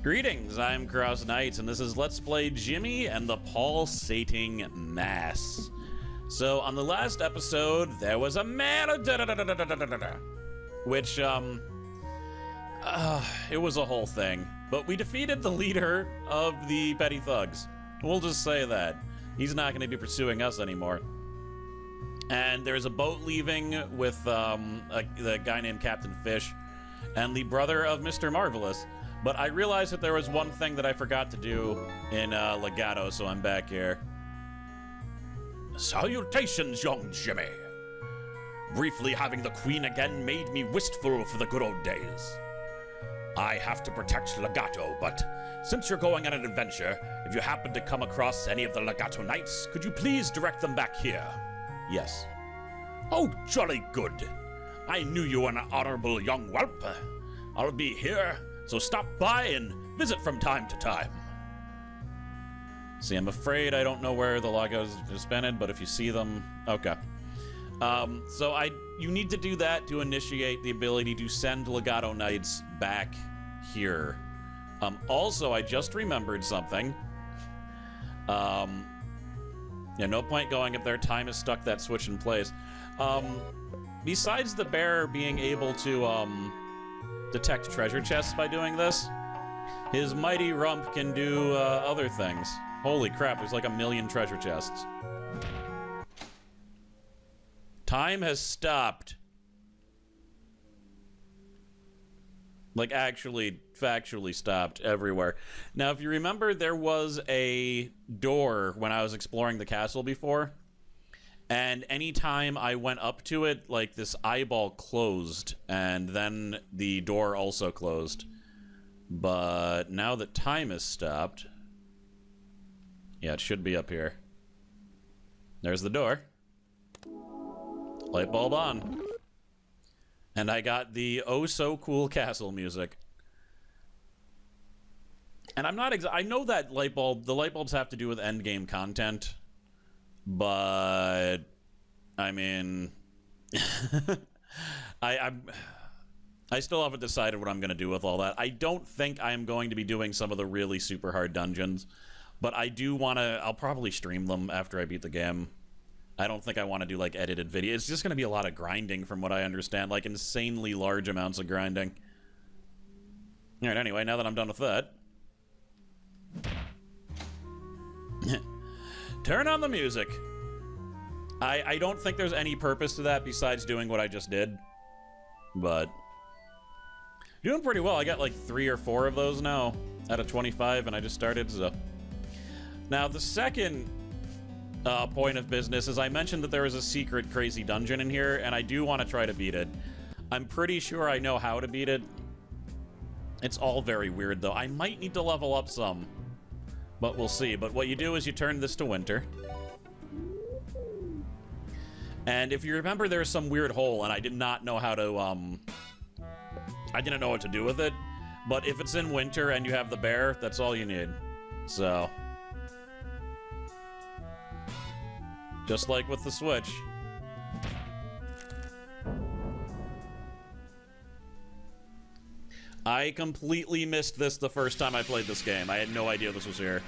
Greetings, I'm Cross Knight, and this is Let's Play Jimmy and the Pulsating Mass. So, on the last episode, there was a man... Which, it was a whole thing. But we defeated the leader of the Petty Thugs. We'll just say that. He's not going to be pursuing us anymore. And there's a boat leaving with the guy named Captain Fish and the brother of Mr. Marvelous. But I realized that there was one thing that I forgot to do in Legato, so I'm back here. Salutations, young Jimmy. Briefly having the Queen again made me wistful for the good old days. I have to protect Legato, but since you're going on an adventure, if you happen to come across any of the Legato Knights, could you please direct them back here? Yes. Oh, jolly good. I knew you were an honorable young whelp. I'll be here, so stop by and visit from time to time. See, I'm afraid I don't know where the Legos are suspended, but if you see them, okay. You need to do that to initiate the ability to send Legato Knights back here. Also, I just remembered something. Yeah, no point going up there. Time has stuck that switch in place. Besides the bear being able to, detect treasure chests by doing this, his mighty rump can do, other things. Holy crap, there's like 1,000,000 treasure chests. Time has stopped. Like, actually, factually stopped everywhere. Now, if you remember, there was a door when I was exploring the castle before, and anytime I went up to it, like, this eyeball closed, and then the door also closed. But now that time has stopped... Yeah, it should be up here. There's the door. Light bulb on. And I got the oh-so-cool castle music. And I'm not I know that the light bulbs have to do with endgame content, but I mean, I still haven't decided what I'm going to do with all that. I don't think I'm going to be doing some of the really super hard dungeons, but I do want to. I'll probably stream them after I beat the game. I don't think I want to do, like, edited video. It's just going to be a lot of grinding, from what I understand. Like, insanely large amounts of grinding. Alright, anyway, now that I'm done with that... Turn on the music! I don't think there's any purpose to that besides doing what I just did. But... doing pretty well. I got, like, 3 or 4 of those now, out of 25, and I just started, so... Now, the second... point of business is I mentioned that there is a secret crazy dungeon in here, and I do want to try to beat it. I'm pretty sure I know how to beat it. It's all very weird, though. I might need to level up some, but we'll see. But what you do is you turn this to winter. And if you remember, there's some weird hole, and I did not know how to, I didn't know what to do with it. But if it's in winter and you have the bear, that's all you need. So... just like with the Switch. I completely missed this the first time I played this game. I had no idea this was here.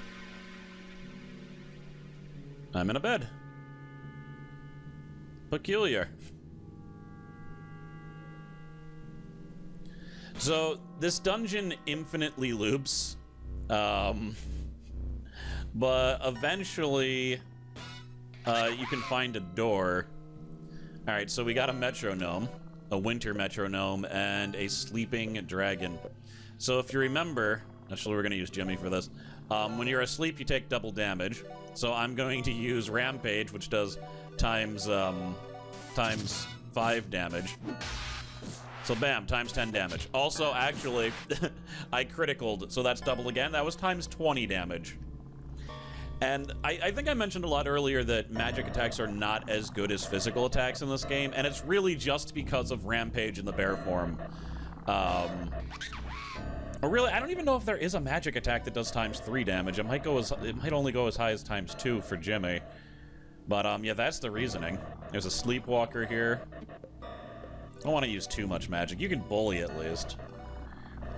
I'm in a bed. Peculiar. So, this dungeon infinitely loops. But eventually... you can find a door. Alright, so we got a metronome, a winter metronome, and a sleeping dragon. So if you remember, actually we're going to use Jimmy for this, when you're asleep you take double damage. So I'm going to use Rampage, which does times 5 damage. So bam, times 10 damage. Also, actually, I criticaled, so that's double again. That was times 20 damage. And I think I mentioned a lot earlier that magic attacks are not as good as physical attacks in this game, and it's really just because of Rampage in the bear form. Or really, I don't even know if there is a magic attack that does times 3 damage. It might only go as high as times 2 for Jimmy. But yeah, that's the reasoning. There's a sleepwalker here. I don't want to use too much magic. You can bully at least.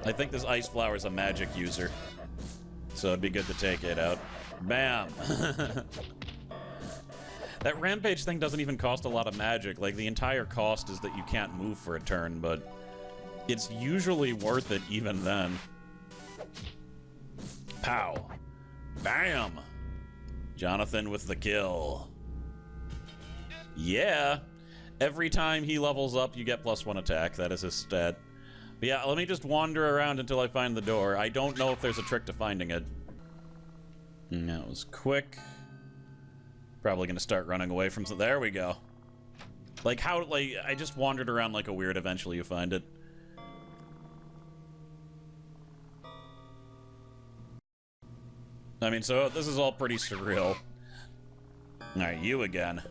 I think this ice flower is a magic user, so it'd be good to take it out. Bam! That rampage thing doesn't even cost a lot of magic. Like, the entire cost is that you can't move for a turn, but it's usually worth it even then. Pow! Bam! Jonathan with the kill. Yeah! Every time he levels up, you get +1 attack. That is his stat. But yeah, let me just wander around until I find the door. I don't know if there's a trick to finding it. That was quick. Probably gonna start running away from... There we go. Like, how... Like, I just wandered around like a weird. Eventually you find it. I mean, so this is all pretty surreal. Alright, you again.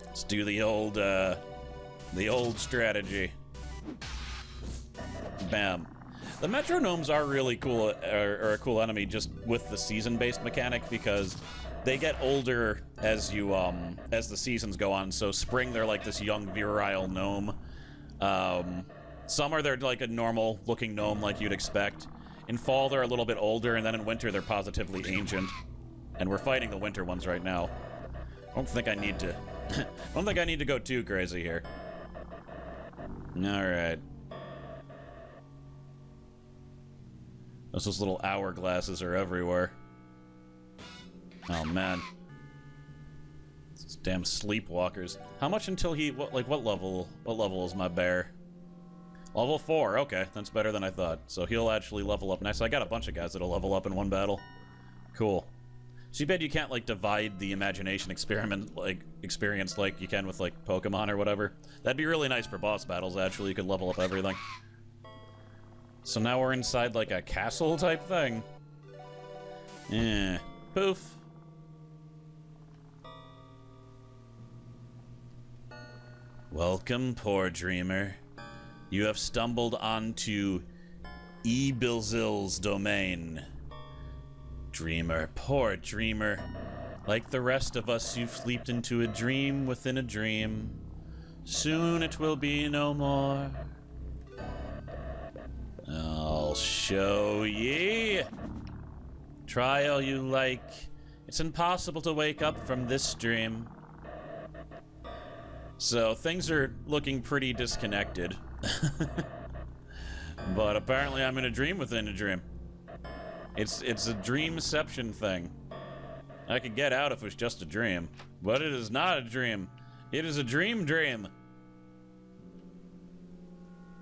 Let's do the old strategy. Bam. The metronomes are really cool, or a cool enemy just with the season-based mechanic, because they get older as you, as the seasons go on. So spring, they're like this young, virile gnome. Summer, they're like a normal-looking gnome like you'd expect. In fall, they're a little bit older, and then in winter, they're positively ancient. And we're fighting the winter ones right now. I don't think I need to... I don't think I need to go too crazy here. Alright. Those little hourglasses are everywhere. Oh, man. These damn sleepwalkers. How much until he... What level is my bear? Level 4. Okay, that's better than I thought. So he'll actually level up next. I got a bunch of guys that'll level up in one battle. Cool. Too bad you can't, like, divide the imagination experience like you can with, like, Pokemon or whatever. That'd be really nice for boss battles, actually. You could level up everything. So now we're inside, like, a castle-type thing. Yeah. Poof. Welcome, poor dreamer. You have stumbled onto Ebill Zil's domain. Dreamer, poor dreamer. Like the rest of us, you've slept into a dream within a dream. Soon it will be no more. I'll show ye. Try all you like. It's impossible to wake up from this dream. So things are looking pretty disconnected. But apparently I'm in a dream within a dream. It's a dreamception thing. I could get out if it was just a dream, but it is not a dream. It is a dream.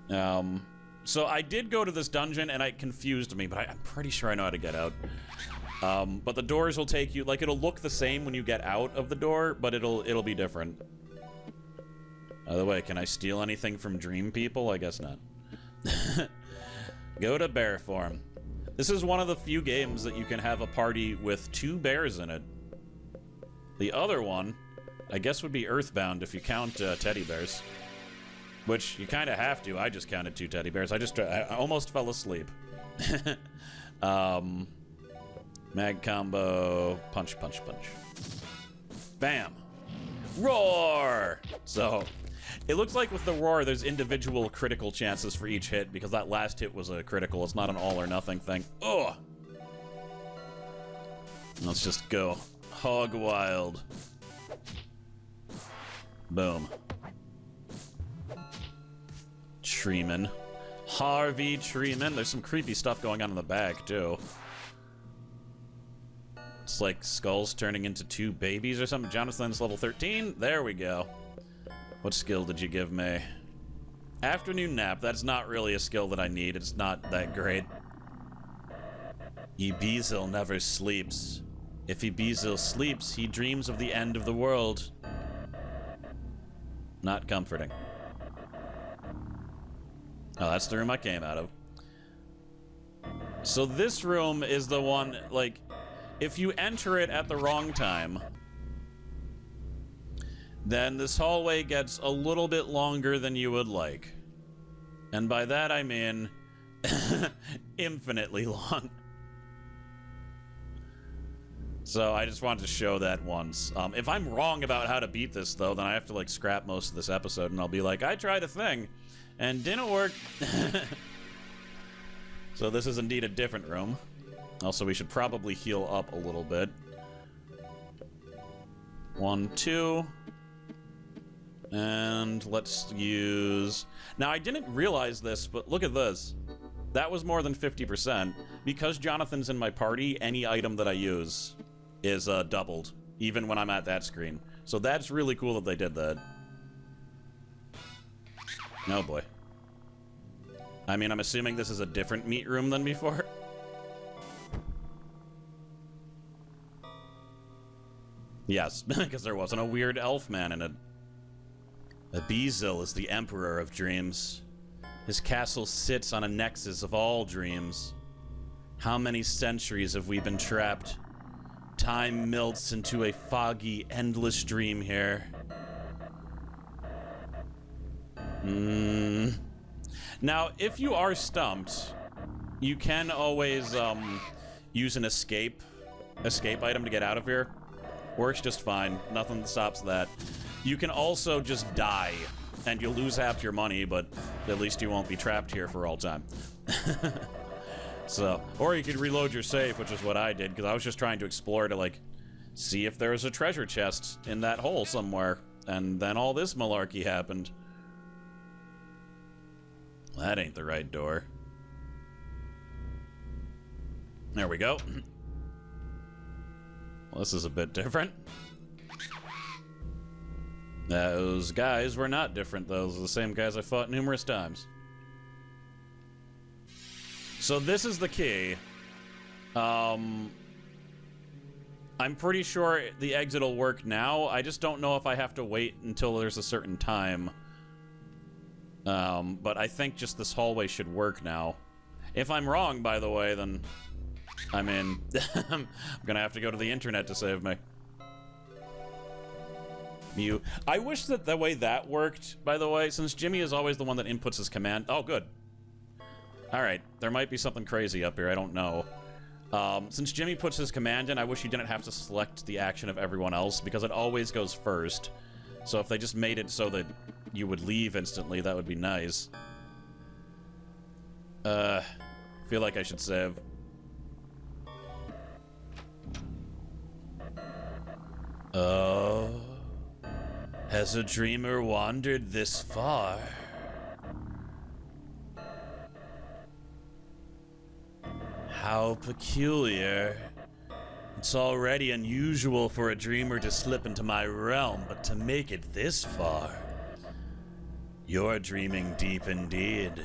So I did go to this dungeon and it confused me, but I'm pretty sure I know how to get out. But the doors will take you, like, it'll look the same when you get out of the door, but it'll be different. By the way, can I steal anything from dream people? I guess not. Go to bear form. This is one of the few games that you can have a party with 2 bears in it. The other one, I guess, would be Earthbound if you count teddy bears. Which you kind of have to. I just counted 2 teddy bears. I almost fell asleep. Mag combo. Punch, punch, punch. Bam. Roar! So, it looks like with the roar, there's individual critical chances for each hit, because that last hit was a critical. It's not an all or nothing thing. Ugh! Let's just go hog wild. Boom. Treeman. Harvey Treeman. There's some creepy stuff going on in the back, too. It's like skulls turning into 2 babies or something. Jonathan's level 13. There we go. What skill did you give me? Afternoon nap. That's not really a skill that I need. It's not that great. Ebeezil never sleeps. If Ebeezil sleeps, he dreams of the end of the world. Not comforting. Oh, that's the room I came out of. So this room is the one, like, if you enter it at the wrong time, then this hallway gets a little bit longer than you would like. And by that I mean infinitely long. So I just wanted to show that once. If I'm wrong about how to beat this, though, then I have to, like, scrap most of this episode, and I'll be like, I tried a thing, and didn't work. So this is indeed a different room. Also, we should probably heal up a little bit. 1, 2. And let's use... Now, I didn't realize this, but look at this. That was more than 50%. Because Jonathan's in my party, any item that I use is doubled, even when I'm at that screen. So that's really cool that they did that. Oh boy. I mean, I'm assuming this is a different meat room than before. Yes, because there wasn't a weird elf man in it. Ebeezil is the Emperor of Dreams. His castle sits on a nexus of all dreams. How many centuries have we been trapped? Time melts into a foggy, endless dream here. Now, if you are stumped, you can always use an escape item to get out of here. Works just fine. Nothing stops that. You can also just die, and you'll lose half your money, but at least you won't be trapped here for all time. So, or you could reload your save, which is what I did, because I was just trying to explore to, like, see if there was a treasure chest in that hole somewhere, and then all this malarkey happened. That ain't the right door. There we go. Well, this is a bit different. Those guys were not different, though. Those are the same guys I fought numerous times. So this is the key. I'm pretty sure the exit will work now. I just don't know if I have to wait until there's a certain time. But I think just this hallway should work now. If I'm wrong, by the way, then... I mean, I'm gonna have to go to the internet to save me. I wish that the way that worked, by the way, since Jimmy is always the one that inputs his command. Oh, good. Alright, there might be something crazy up here, I don't know. Since Jimmy puts his command in, I wish he didn't have to select the action of everyone else, because it always goes first. So if they just made it so that you would leave instantly, that would be nice. Feel like I should save. Oh, has a dreamer wandered this far? How peculiar. It's already unusual for a dreamer to slip into my realm, but to make it this far... You're dreaming deep indeed.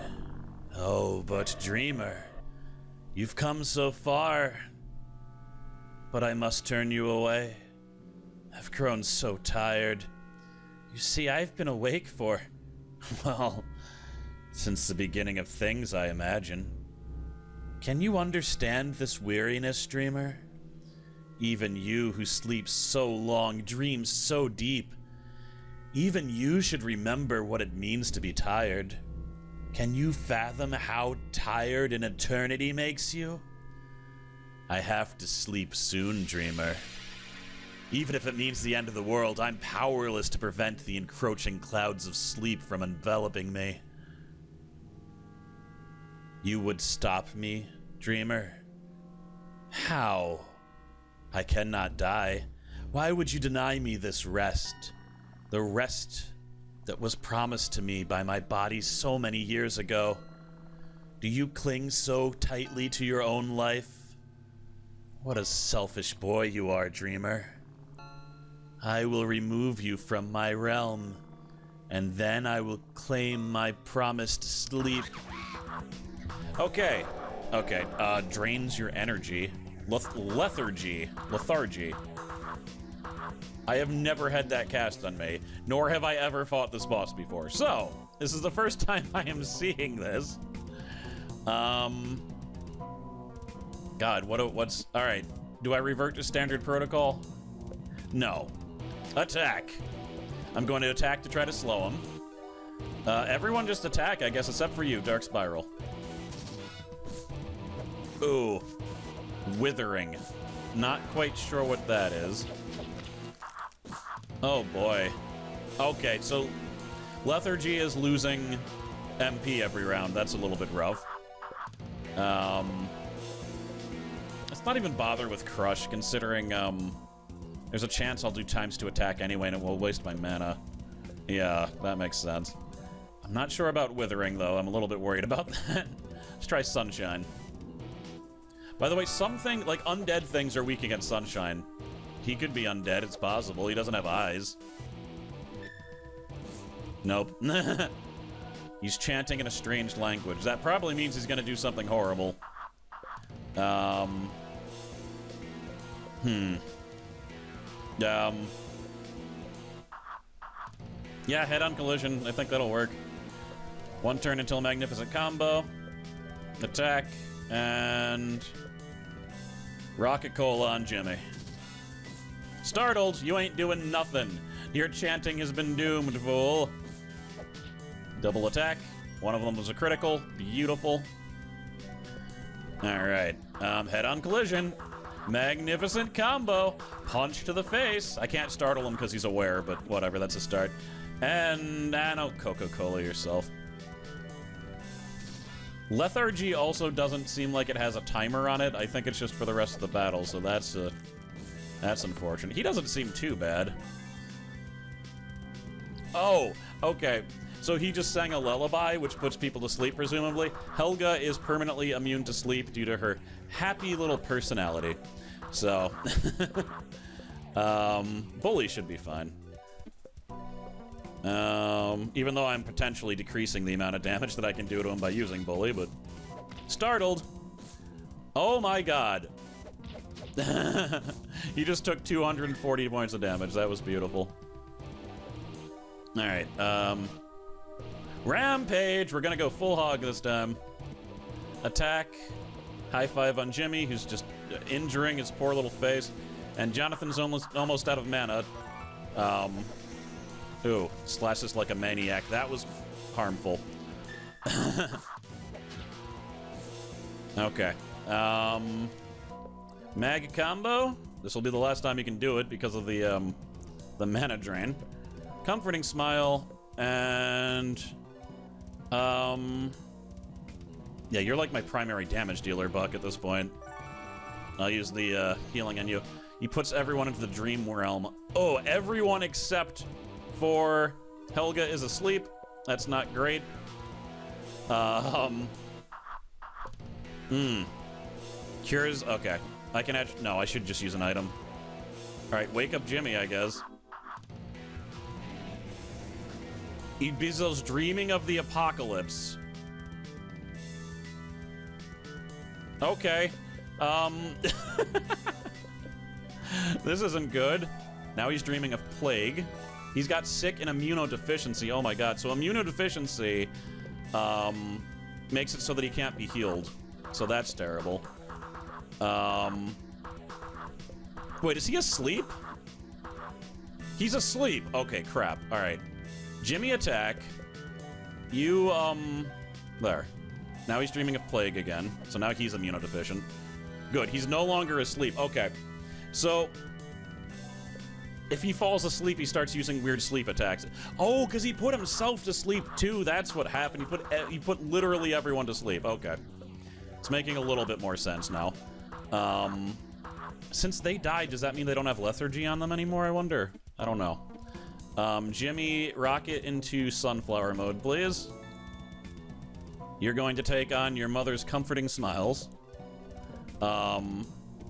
Oh, but dreamer, you've come so far, but I must turn you away. I've grown so tired. You see, I've been awake for, well, since the beginning of things, I imagine. Can you understand this weariness, dreamer? Even you who sleep so long, dream so deep, even you should remember what it means to be tired. Can you fathom how tired an eternity makes you? I have to sleep soon, dreamer. Even if it means the end of the world, I'm powerless to prevent the encroaching clouds of sleep from enveloping me. You would stop me, dreamer? How? I cannot die. Why would you deny me this rest? The rest that was promised to me by my body so many years ago. Do you cling so tightly to your own life? What a selfish boy you are, dreamer. I will remove you from my realm, and then I will claim my promised sleep. Okay. Drains your energy. Lethargy. I have never had that cast on me, nor have I ever fought this boss before. So, this is the first time I am seeing this. God, what's... Alright, do I revert to standard protocol? No. Attack. I'm going to attack to try to slow him. Everyone just attack, I guess, except for you, Dark Spiral. Ooh. Withering. Not quite sure what that is. Oh boy. Okay, so lethargy is losing MP every round. That's a little bit rough. Let's not even bother with Crush, considering, there's a chance I'll do ×2 attack anyway, and it will waste my mana. Yeah, that makes sense. I'm not sure about Withering, though. I'm a little bit worried about that. Let's try Sunshine. By the way, something, like, undead things are weak against Sunshine. He could be undead, it's possible. He doesn't have eyes. Nope. He's chanting in a strange language. That probably means he's gonna do something horrible. Yeah, head-on collision. I think that'll work. One turn until magnificent combo. Attack. And... Rocket Cola on Jimmy. Startled, you ain't doing nothing. Your chanting has been doomed, fool. Double attack. One of them was a critical. Beautiful. Alright. Head-on collision. Magnificent combo. Punch to the face. I can't startle him because he's aware, but whatever, that's a start. And, no, Coca-Cola yourself. Lethargy also doesn't seem like it has a timer on it. I think it's just for the rest of the battle, so that's unfortunate. He doesn't seem too bad. Oh, okay. So he just sang a lullaby, which puts people to sleep, presumably. Helga is permanently immune to sleep due to her happy little personality. So, Bully should be fine. Even though I'm potentially decreasing the amount of damage that I can do to him by using Bully, but... Startled! Oh my god. He just took 240 points of damage. That was beautiful. Alright, Rampage! We're gonna go full hog this time. Attack. High five on Jimmy, who's just injuring his poor little face. And Jonathan's almost out of mana. Ooh, slashes like a maniac. That was harmful. Okay. Mag combo. This will be the last time you can do it because of the mana drain. Comforting Smile, and... Yeah, you're like my primary damage dealer, Buck, at this point. I'll use the healing on you. He puts everyone into the Dream Realm. Oh, everyone except for Helga is asleep. That's not great. Cures, okay. I can actually, no, I should just use an item. Alright, wake up Jimmy, I guess. Ebeezil's dreaming of the apocalypse. Okay. This isn't good. Now he's dreaming of plague. He's got sick and immunodeficiency. Oh my god. So immunodeficiency makes it so that he can't be healed. So that's terrible. Wait, is he asleep? He's asleep. Okay, crap. All right. Jimmy attack. You, there. Now he's dreaming of plague again. So now he's immunodeficient. Good. He's no longer asleep. Okay. So, if he falls asleep, he starts using weird sleep attacks. Oh, because he put himself to sleep, too. That's what happened. He put literally everyone to sleep. Okay. It's making a little bit more sense now. Since they died, does that mean they don't have lethargy on them anymore, I wonder? I don't know. Jimmy, rocket into sunflower mode, please. You're going to take on your mother's comforting smiles.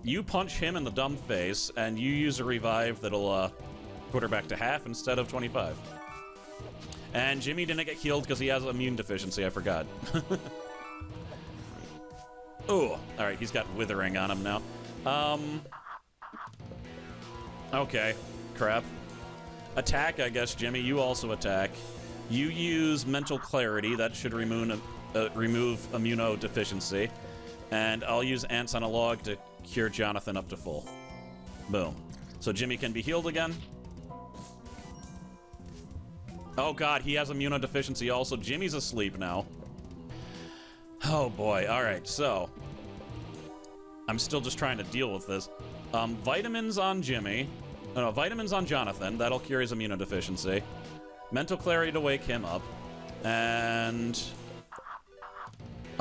You punch him in the dumb face, and you use a revive that'll, put her back to half instead of 25. And Jimmy didn't get healed because he has immune deficiency, I forgot. Ooh, alright, he's got withering on him now. Okay, crap. Attack, I guess, Jimmy. You also attack. You use mental clarity. That should remove immunodeficiency. And I'll use ants on a log to cure Jonathan up to full. Boom. So Jimmy can be healed again. Oh god, he has immunodeficiency also. Jimmy's asleep now. Oh boy, alright, so... I'm still just trying to deal with this. Vitamins on Jimmy. No, vitamins on Jonathan. That'll cure his immunodeficiency. Mental clarity to wake him up. And...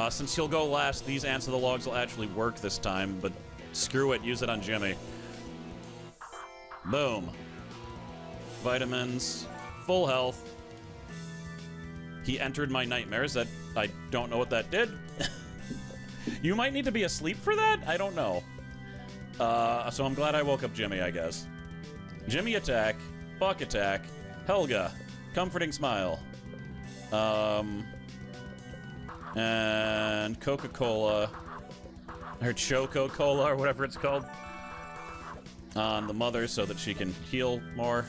Since he'll go last, these Ants of the Logs will actually work this time, but screw it, use it on Jimmy. Boom. Vitamins. Full health. He entered my nightmares. That I don't know what that did. You might need to be asleep for that? I don't know. So I'm glad I woke up Jimmy, I guess. Jimmy attack. Buck attack. Helga. Comforting smile. And Coca-Cola. Or Choco-Cola, or whatever it's called. On the mother so that she can heal more.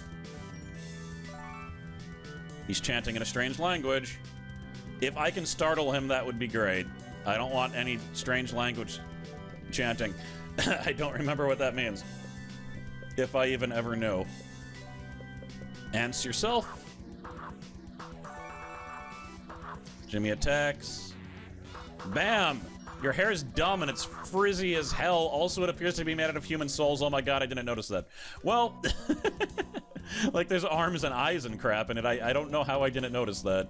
He's chanting in a strange language. If I can startle him, that would be great. I don't want any strange language chanting. I don't remember what that means. If I even ever knew. Ants yourself. Jimmy attacks. Bam! Your hair is dumb and it's frizzy as hell. Also, it appears to be made out of human souls. Oh my god, I didn't notice that. Well, like there's arms and eyes and crap in it. I don't know how I didn't notice that.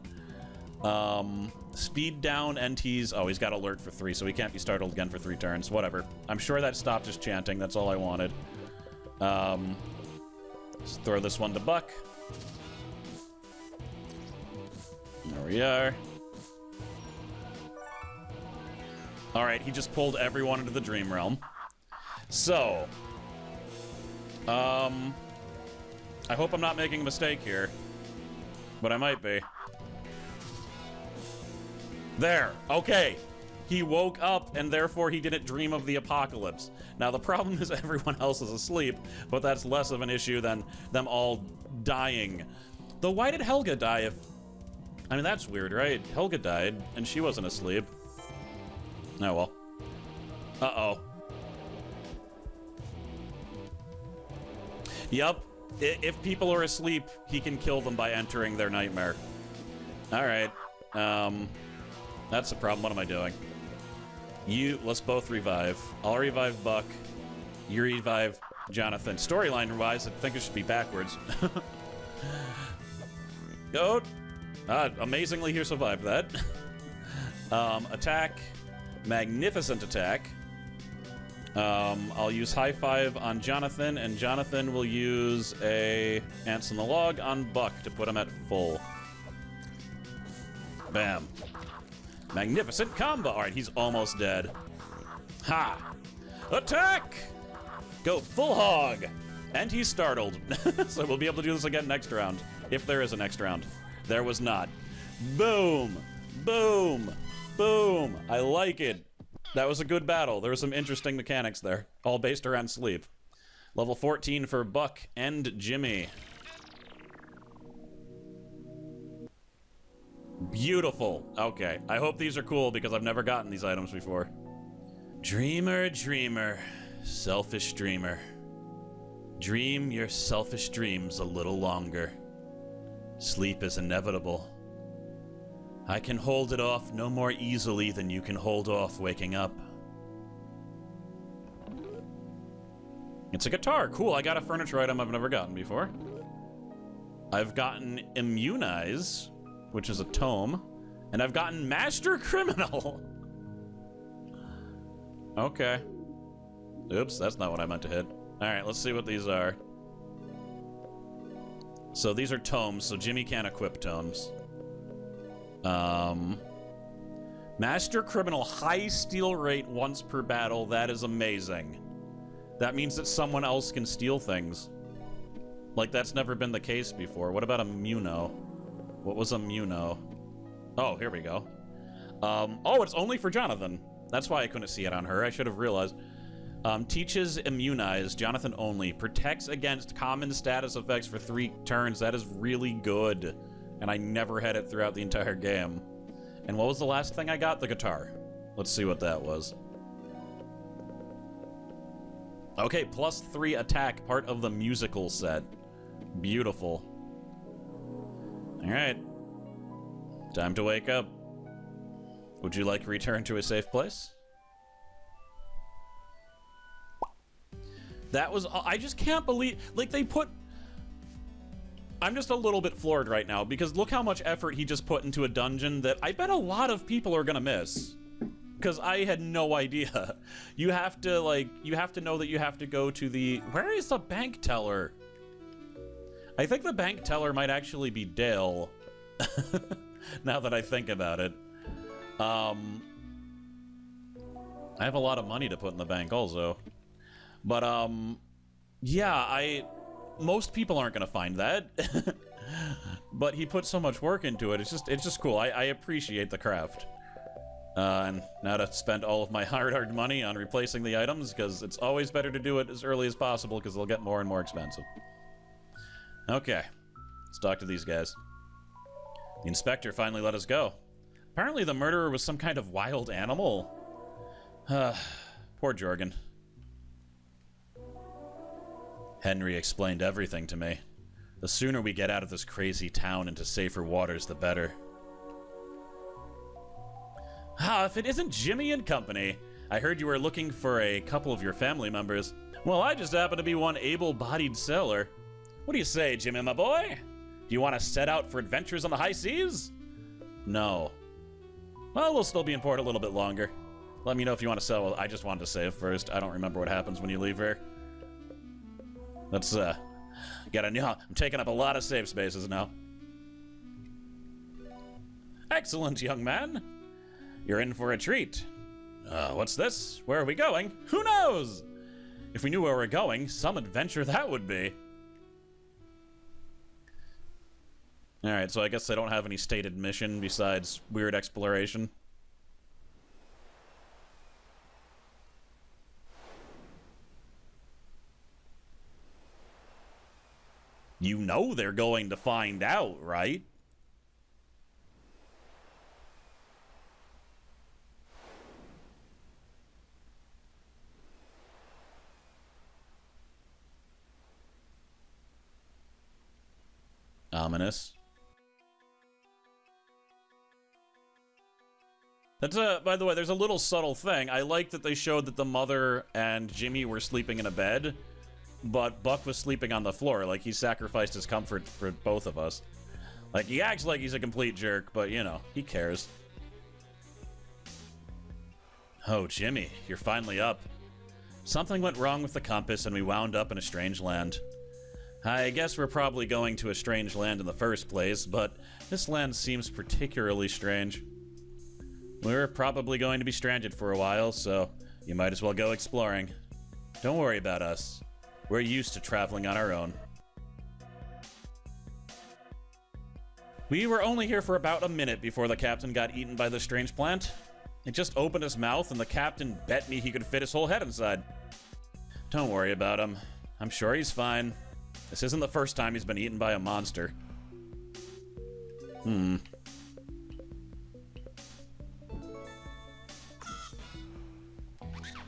Speed down, NTs. Oh, he's got alert for 3, so he can't be startled again for 3 turns. Whatever. I'm sure that stopped his chanting. That's all I wanted. Let's throw this one to Buck. There we are. Alright, he just pulled everyone into the Dream Realm. So, I hope I'm not making a mistake here, but I might be. There, okay. He woke up, and therefore he didn't dream of the apocalypse. Now, the problem is everyone else is asleep, but that's less of an issue than them all dying. Though, why did Helga die if... I mean, that's weird, right? Helga died, and she wasn't asleep. Oh, well. Uh-oh. Yup. If people are asleep, he can kill them by entering their nightmare. Alright. That's the problem. What am I doing? Let's both revive. I'll revive Buck. You revive Jonathan. Storyline-wise, I think it should be backwards. Oh! Amazingly, he survived that. Attack. Magnificent attack. I'll use high five on Jonathan, and Jonathan will use a Ants in the Log on Buck to put him at full. Bam. Magnificent combo. Alright, he's almost dead. Ha! Attack! Go full hog! And he's startled. So we'll be able to do this again next round. If there is a next round. There was not. Boom! Boom! Boom! I like it. That was a good battle. There were some interesting mechanics there, all based around sleep. Level 14 for Buck and Jimmy. Beautiful. Okay, I hope these are cool because I've never gotten these items before. Dreamer, dreamer, selfish dreamer. Dream your selfish dreams a little longer. Sleep is inevitable. I can hold it off no more easily than you can hold off waking up. It's a guitar. Cool, I got a furniture item I've never gotten before. I've gotten Immunize, which is a tome, and I've gotten Master Criminal. Okay. Oops, that's not what I meant to hit. Alright, let's see what these are. So these are tomes, so Jimmy can't equip tomes. Master Criminal, high steal rate once per battle. That is amazing. That means that someone else can steal things. Like, that's never been the case before. What about Immuno? What was Immuno? Oh, here we go. Oh, it's only for Jonathan. That's why I couldn't see it on her. I should have realized. Teaches Immunize, Jonathan only. Protects against common status effects for 3 turns. That is really good. And I never had it throughout the entire game. And what was the last thing I got? The guitar. Let's see what that was. Okay, +3 attack, part of the musical set. Beautiful. Alright. Time to wake up. Would you like to return to a safe place? That was... I just can't believe... Like, they put... I'm just a little bit floored right now, because look how much effort he just put into a dungeon that I bet a lot of people are gonna miss. Because I had no idea. You have to, like, you have to know that you have to go to the... Where is the bank teller? I think the bank teller might actually be Dale. Now that I think about it. I have a lot of money to put in the bank also. But, yeah, most people aren't gonna find that. But he put so much work into it. It's just cool. I appreciate the craft. And now to spend all of my hard-earned money on replacing the items, because it's always better to do it as early as possible, because they'll get more and more expensive. Okay, let's talk to these guys. The inspector finally let us go. Apparently the murderer was some kind of wild animal. Poor Jorgen. Henry explained everything to me. The sooner we get out of this crazy town into safer waters, the better. Ah, if it isn't Jimmy and company. I heard you were looking for a couple of your family members. Well, I just happen to be one able-bodied sailor. What do you say, Jimmy, my boy? Do you want to set out for adventures on the high seas? No. Well, we'll still be in port a little bit longer. Let me know if you want to sell. I just wanted to save first. I don't remember what happens when you leave here. Let's, gotta know. I'm taking up a lot of save spaces now. Excellent, young man. You're in for a treat. What's this? Where are we going? Who knows? If we knew where we're going, some adventure that would be. Alright, so I guess I don't have any stated mission besides weird exploration. You know they're going to find out, right? Ominous. That's by the way, there's a little subtle thing. I like that they showed that the mother and Jimmy were sleeping in a bed, but Buck was sleeping on the floor. Like, he sacrificed his comfort for both of us. Like, he acts like he's a complete jerk, but, you know, he cares. Oh, Jimmy, you're finally up. Something went wrong with the compass, and we wound up in a strange land. I guess we're probably going to a strange land in the first place, but this land seems particularly strange. We're probably going to be stranded for a while, so you might as well go exploring. Don't worry about us. We're used to traveling on our own. We were only here for about a minute before the captain got eaten by the strange plant. It just opened his mouth and the captain bet me he could fit his whole head inside. Don't worry about him. I'm sure he's fine. This isn't the first time he's been eaten by a monster.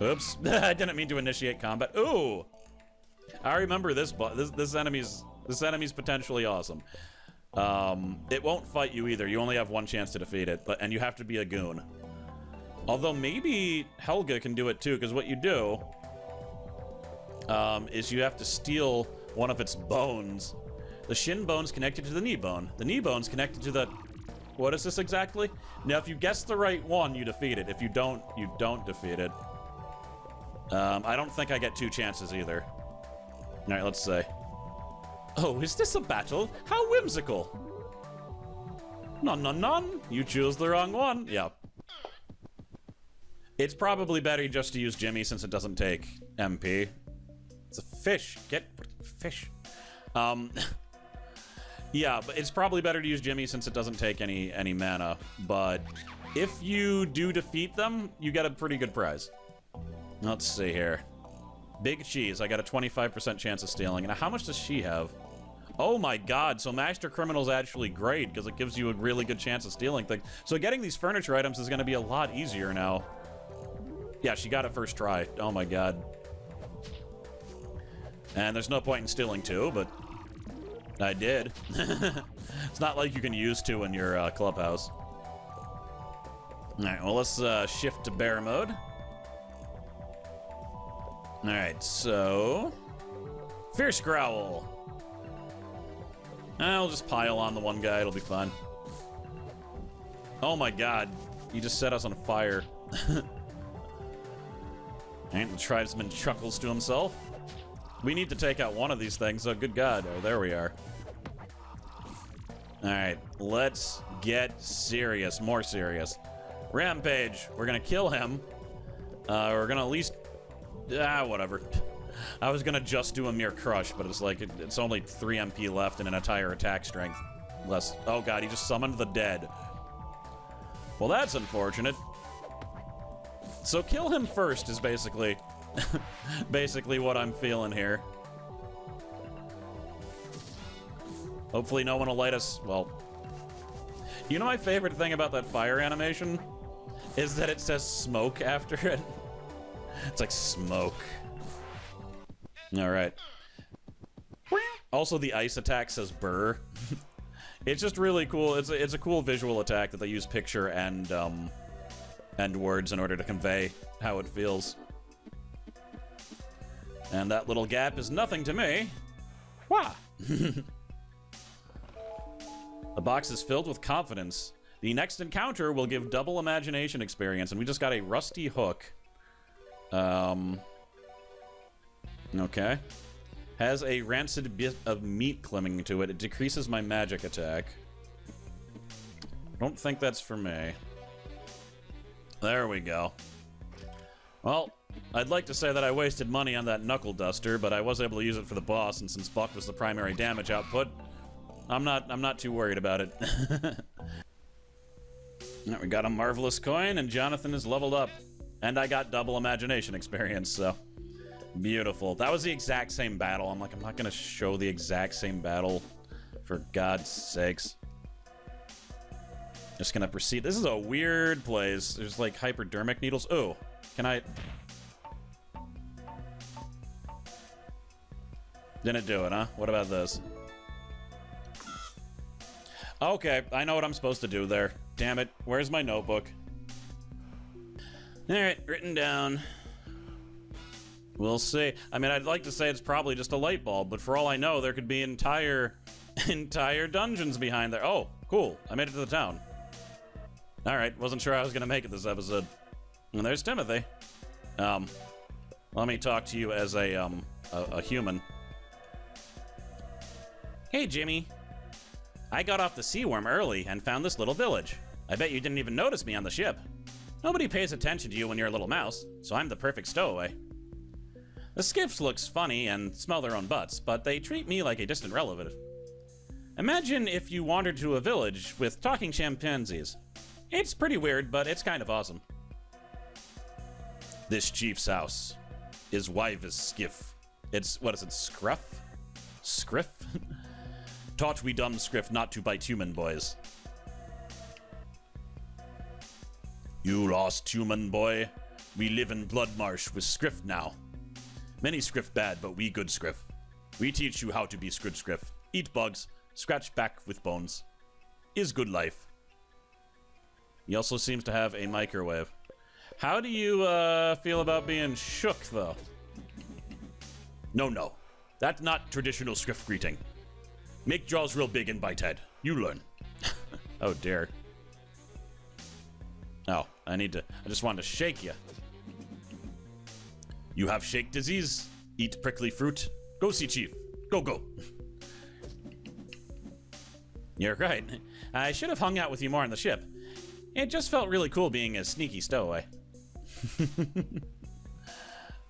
Oops. I didn't mean to initiate combat. Ooh! I remember this enemy's potentially awesome. It won't fight you either. You only have one chance to defeat it, and you have to be a goon. Although maybe Helga can do it too, because what you do is you have to steal one of its bones. The shin bone's connected to the knee bone. The knee bone's connected to the... What is this exactly? Now, if you guess the right one, you defeat it. If you don't, you don't defeat it. I don't think I get two chances either. All right, let's say. Oh, is this a battle? How whimsical. None. You choose the wrong one. Yeah. It's probably better just to use Jimmy since it doesn't take MP. It's a fish. Get fish. Yeah, but it's probably better to use Jimmy since it doesn't take any mana. But if you do defeat them, you get a pretty good prize. Let's see here. Big Cheese. I got a 25% chance of stealing. And how much does she have? Oh my god, so Master Criminal's actually great because it gives you a really good chance of stealing things. So getting these furniture items is going to be a lot easier now. Yeah, she got it first try. Oh my god. And there's no point in stealing two, but I did. It's not like you can use two in your clubhouse. Alright, well, let's shift to bear mode. Alright, so... Fierce Growl. I'll just pile on the one guy, it'll be fun. Oh my god, he just set us on fire. And the tribesman chuckles to himself. We need to take out one of these things. Oh, good God. Oh, there we are. All right, let's get serious. More serious. Rampage. We're going to kill him. We're going to at least... whatever. I was going to just do a mere crush, but it's like it's only 3 MP left and an entire attack strength. Less. Oh, God, he just summoned the dead. Well, that's unfortunate. So kill him first is basically... basically what I'm feeling here. Hopefully no one will light us... Well... You know my favorite thing about that fire animation? Is that it says smoke after it. It's like smoke. Alright. Also, the ice attack says burr. It's just really cool. It's a cool visual attack that they use picture and words in order to convey how it feels. And that little gap is nothing to me. Wah! The box is filled with confidence. The next encounter will give double imagination experience, and we just got a rusty hook. Okay. Has a rancid bit of meat clinging to it. It decreases my magic attack. Don't think that's for me. There we go. Well, I'd like to say that I wasted money on that knuckle duster, but I was able to use it for the boss, and since Buck was the primary damage output, I'm not too worried about it. Now, we got a marvelous coin, and Jonathan is leveled up. And I got double imagination experience, so... Beautiful. That was the exact same battle. I'm like, I'm not gonna show the exact same battle, for God's sakes. Just gonna proceed. This is a weird place. There's like hypodermic needles. Oh, can I... Didn't do it, huh? What about this? Okay, I know what I'm supposed to do there. Damn it. Where's my notebook? Alright, written down. We'll see. I mean, I'd like to say it's probably just a light bulb, but for all I know, there could be entire dungeons behind there. Oh, cool. I made it to the town. Alright, wasn't sure I was gonna make it this episode. And there's Timothy. Let me talk to you as a human. Hey, Jimmy. I got off the Sea Worm early and found this little village. I bet you didn't even notice me on the ship. Nobody pays attention to you when you're a little mouse, so I'm the perfect stowaway. The skiffs looks funny and smell their own butts, but they treat me like a distant relative. Imagine if you wandered to a village with talking chimpanzees. It's pretty weird, but it's kind of awesome. This chief's house. His wife is skiff. It's, what is it, scruff? Scriff? Taught we dumb scriff not to bite human boys. You lost human boy. We live in Bloodmarsh with scriff now. Many scriff bad, but we good scriff. We teach you how to be good scriff. Eat bugs, scratch back with bones. Is good life. He also seems to have a microwave. How do you feel about being shook, though? No. That's not traditional scriff greeting. Make jaws real big and bite head. You learn. Oh, dear. Oh, I just wanted to shake you. You have shake disease? Eat prickly fruit? Go see Chief. Go. You're right. I should have hung out with you more on the ship. It just felt really cool being a sneaky stowaway.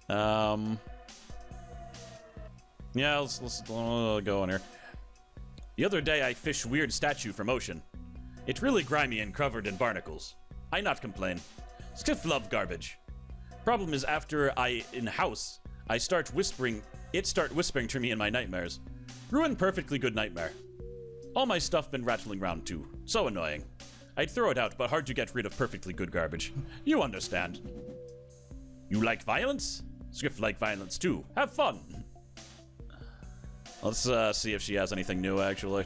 Yeah, let's go in here. The other day I fished weird statue from ocean. It's really grimy and covered in barnacles. I not complain. Skiff love garbage. Problem is after I in house, it start whispering to me in my nightmares. Ruined perfectly good nightmare. All my stuff been rattling round too. So annoying. I'd throw it out, but hard to get rid of perfectly good garbage. You understand. You like violence? Skiff like violence too. Have fun. Let's see if she has anything new, actually.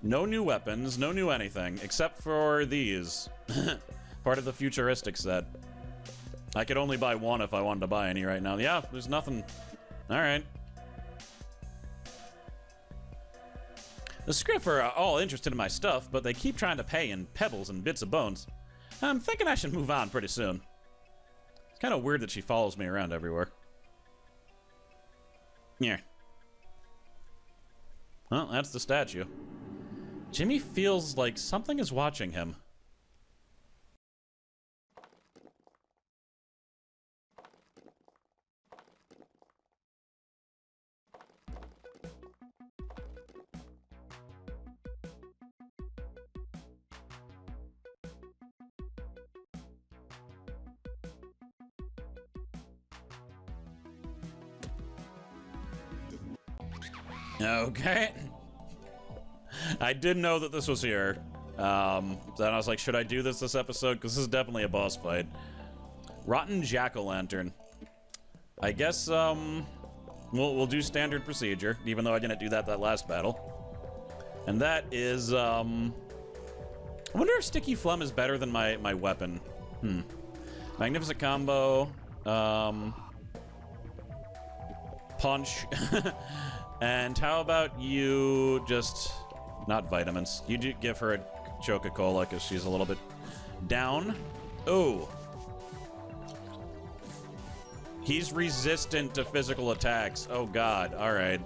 No new weapons, no new anything, except for these. Part of the futuristic set. I could only buy one if I wanted to buy any right now. Yeah, there's nothing. Alright. The Scriff are all interested in my stuff, but they keep trying to pay in pebbles and bits of bones. I'm thinking I should move on pretty soon. It's kind of weird that she follows me around everywhere. Yeah. Well, that's the statue. Jimmy feels like something is watching him. Okay. I did know that this was here. Then I was like, should I do this episode? Because this is definitely a boss fight. Rotten Jack-o'-lantern. I guess, we'll do standard procedure, even though I didn't do that last battle. And that is, I wonder if Sticky Phlegm is better than my weapon. Magnificent combo. Punch. And how about you just... Not vitamins. You do give her a Coca-Cola because she's a little bit down. Oh. He's resistant to physical attacks. Oh, God. All right.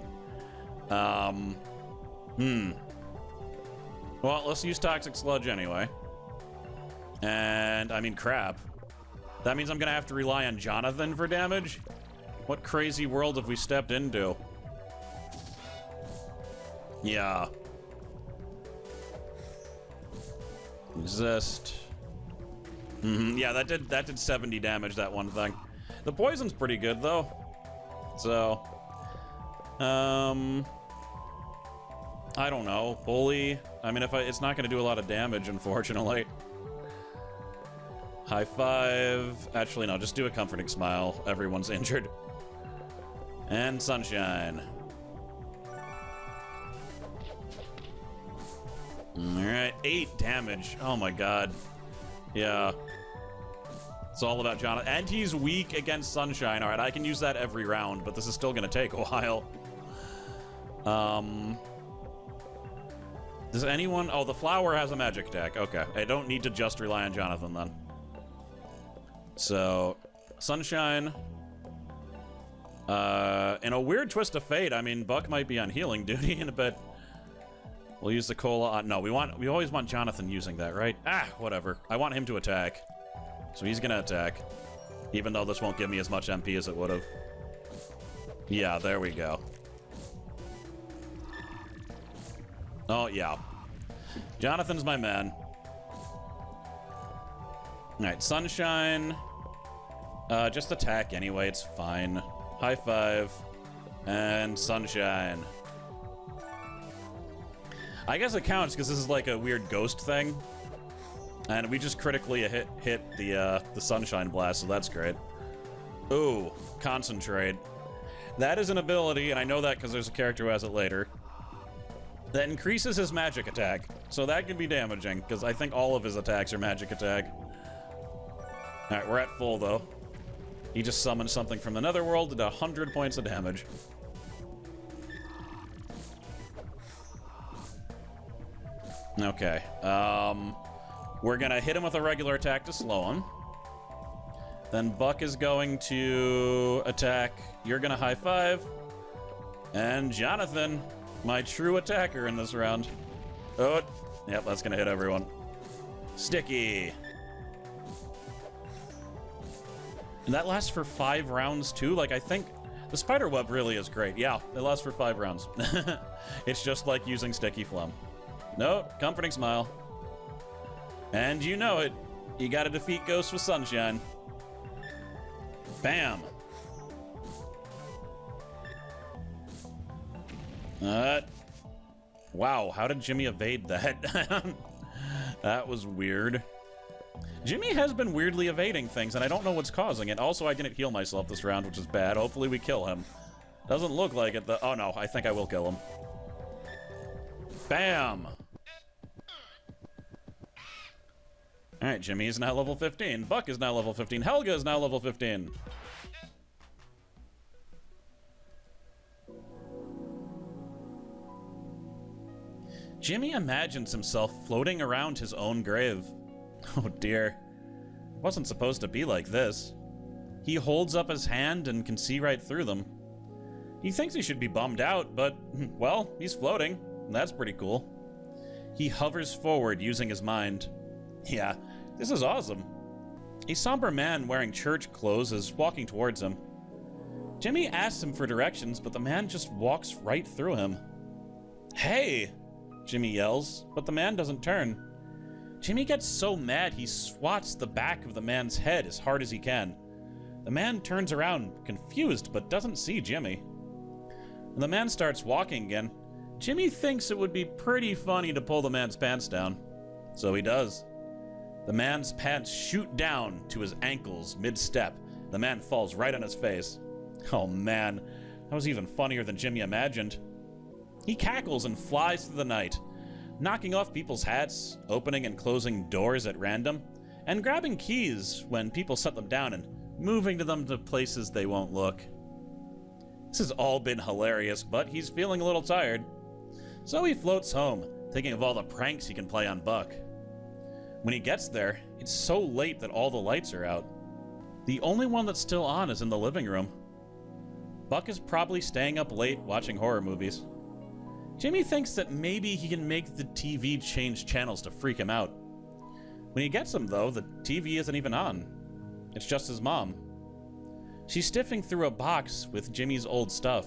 Well, let's use Toxic Sludge anyway. And, I mean, crap. That means I'm going to have to rely on Jonathan for damage? What crazy world have we stepped into? Yeah. Resist. Yeah, that did 70 damage, that one thing. The poison's pretty good, though. So... I don't know. Bully. I mean, it's not going to do a lot of damage, unfortunately. High five. Actually, no, just do a comforting smile. Everyone's injured. And Sunshine. Alright, 8 damage. Oh my god. Yeah. It's all about Jonathan. And he's weak against Sunshine. Alright, I can use that every round, but this is still gonna take a while. Does anyone... Oh, the flower has a magic attack. Okay. I don't need to just rely on Jonathan, then. So, Sunshine. In a weird twist of fate, I mean, Buck might be on healing duty in a bit. We'll use the cola on... No, we always want Jonathan using that, right? Ah, whatever. I want him to attack. So he's gonna attack. Even though this won't give me as much MP as it would have. Yeah, there we go. Oh, yeah. Jonathan's my man. Alright, Sunshine. Just attack anyway, it's fine. High five. And Sunshine. I guess it counts because this is like a weird ghost thing. And we just critically hit the Sunshine Blast, so that's great. Ooh, Concentrate. That is an ability, and I know that because there's a character who has it later. That increases his magic attack. So that can be damaging, because I think all of his attacks are magic attack. Alright, we're at full, though. He just summoned something from the Netherworld, did 100 points of damage. Okay, we're gonna hit him with a regular attack to slow him. Then Buck is going to attack. You're gonna high five. And Jonathan, my true attacker in this round. Oh, yep, that's gonna hit everyone. Sticky. And that lasts for 5 rounds too? Like, I think the spider web really is great. Yeah, it lasts for 5 rounds. It's just like using Sticky Phlegm. Nope, comforting smile. And you know it. You gotta defeat ghosts with Sunshine. Bam. Wow, how did Jimmy evade that? That was weird. Jimmy has been weirdly evading things, and I don't know what's causing it. Also, I didn't heal myself this round, which is bad. Hopefully we kill him. Doesn't look like it, though. Oh, no, I think I will kill him. Bam! Alright, Jimmy is now level 15. Buck is now level 15. Helga is now level 15. Jimmy imagines himself floating around his own grave. Oh dear. Wasn't supposed to be like this. He holds up his hand and can see right through them. He thinks he should be bummed out, but, well, he's floating. That's pretty cool. He hovers forward using his mind. Yeah, this is awesome. A somber man wearing church clothes is walking towards him. Jimmy asks him for directions, but the man just walks right through him. Hey! Jimmy yells, but the man doesn't turn. Jimmy gets so mad he swats the back of the man's head as hard as he can. The man turns around, confused, but doesn't see Jimmy. When the man starts walking again, Jimmy thinks it would be pretty funny to pull the man's pants down. So he does. The man's pants shoot down to his ankles mid-step. The man falls right on his face. Oh man, that was even funnier than Jimmy imagined. He cackles and flies through the night, knocking off people's hats, opening and closing doors at random, and grabbing keys when people set them down and moving them to places they won't look. This has all been hilarious, but he's feeling a little tired. So he floats home, thinking of all the pranks he can play on Buck. When he gets there, it's so late that all the lights are out. The only one that's still on is in the living room. Buck is probably staying up late watching horror movies. Jimmy thinks that maybe he can make the TV change channels to freak him out. When he gets him, though, the TV isn't even on. It's just his mom. She's sifting through a box with Jimmy's old stuff.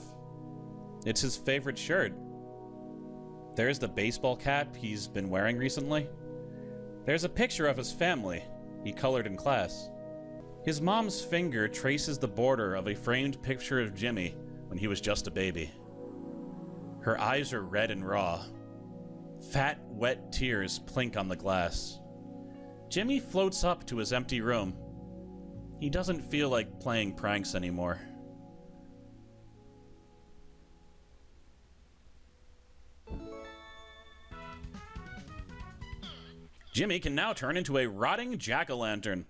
It's his favorite shirt. There's the baseball cap he's been wearing recently. There's a picture of his family he colored in class. His mom's finger traces the border of a framed picture of Jimmy when he was just a baby. Her eyes are red and raw. Fat, wet tears plink on the glass. Jimmy floats up to his empty room. He doesn't feel like playing pranks anymore. Jimmy can now turn into a rotting jack-o'-lantern.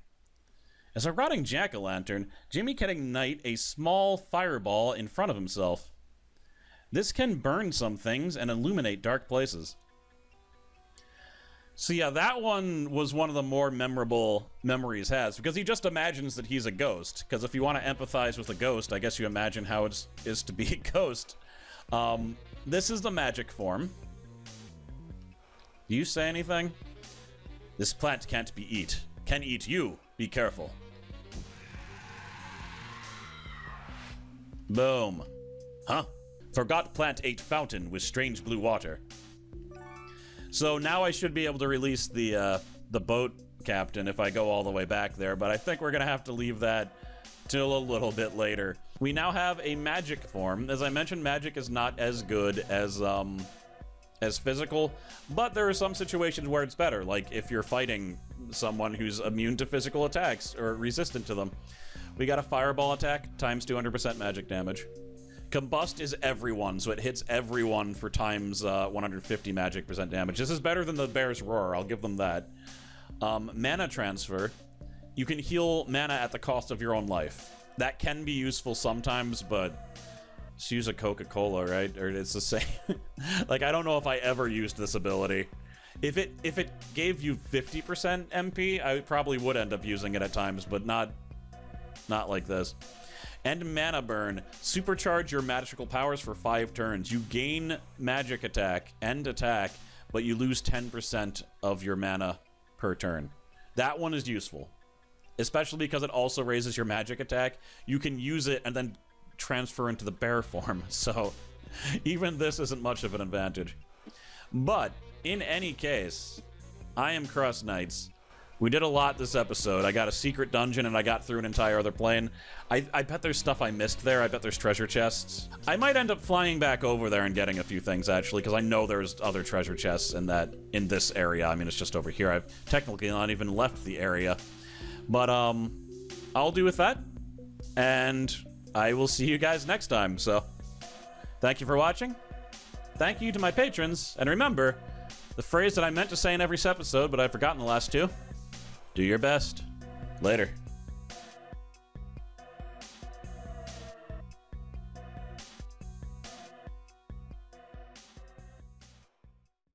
As a rotting jack-o'-lantern, Jimmy can ignite a small fireball in front of himself. This can burn some things and illuminate dark places. So yeah, that one was one of the more memorable memories has, because he just imagines that he's a ghost. Because if you want to empathize with a ghost, I guess you imagine how it is to be a ghost. This is the magic form. Do you say anything? This plant can't be eat. Can eat you. Be careful. Boom. Huh? Forgot plant ate fountain with strange blue water. So now I should be able to release the boat captain if I go all the way back there, but I think we're gonna have to leave that till a little bit later. We now have a magic form. As I mentioned, magic is not as good as physical, but there are some situations where it's better, like if you're fighting someone who's immune to physical attacks or resistant to them. We got a fireball attack times 200% magic damage. Combust is everyone, so it hits everyone for times 150 magic percent damage. This is better than the Bear's Roar, I'll give them that. Mana transfer. You can heal mana at the cost of your own life. That can be useful sometimes, but just use a Coca-Cola, right? Or it's the same. Like, I don't know if I ever used this ability. If it gave you 50% MP, I probably would end up using it at times, but not like this. And mana burn. Supercharge your magical powers for 5 turns. You gain magic attack and attack, but you lose 10% of your mana per turn. That one is useful, especially because it also raises your magic attack. You can use it and then transfer into the bear form, so even this isn't much of an advantage. But in any case, I am Cross Knights. We did a lot this episode. I got a secret dungeon and I got through an entire other plane. I bet there's stuff I missed there. I bet there's treasure chests. I might end up flying back over there and getting a few things, actually, because I know there's other treasure chests in this area. I mean, it's just over here. I've technically not even left the area. But I'll do with that, and I will see you guys next time. So thank you for watching. Thank you to my patrons, and remember the phrase that I meant to say in every episode, but I've forgotten the last two. Do your best. Later.